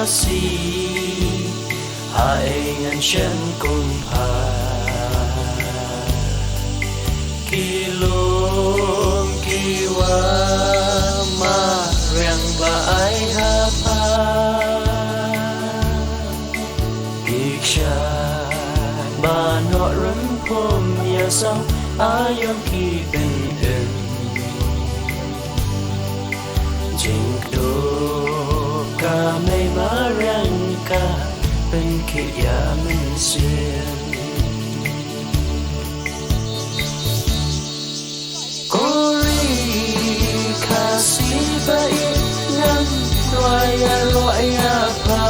si hai ngàn chân cùng hà kỳ luôn kỳ wa ma riang ba ai ha pa kỳ cha ba nọ rắn hôm nhà sau ai yong kỳ bên ơn jing do ka mây má răng ca bên kia mình xuyên Kori kasi ba nang loay pa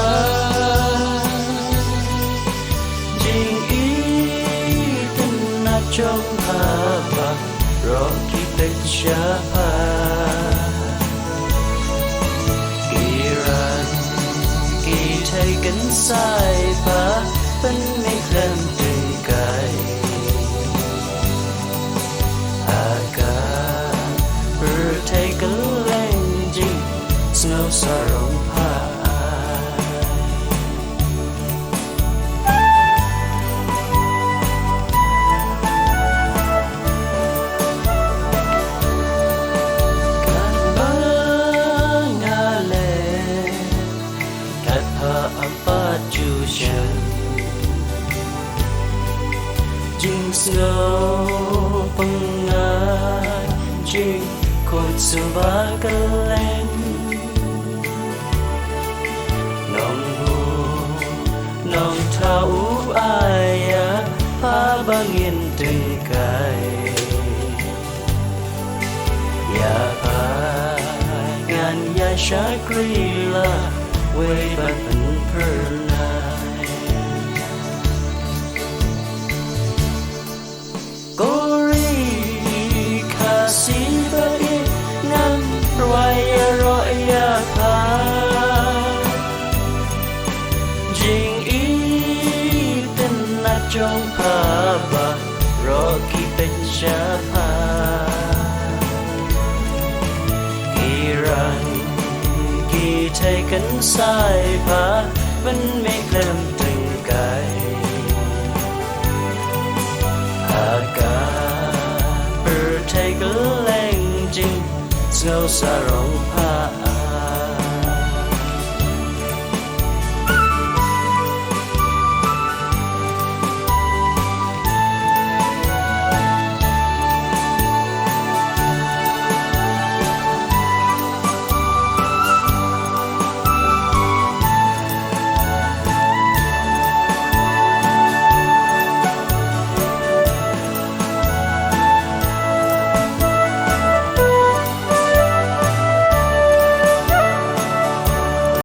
jing itin na trong haba rocky picture taken sai pa bên mi lên từng cái aga bữa taken lên gì snow sarong pa jing snow pengai jing kot subakalen nong hu nong thau aya pa bangin từng cái ya pa ngan ya shakrila way but perna Kori kasi ba ngang roya pa jing itin na trong pa ba rocky picture pa kirang ki taken sai pa vẫn mấy lần từng cái aga per take a lang jing snow sarong pa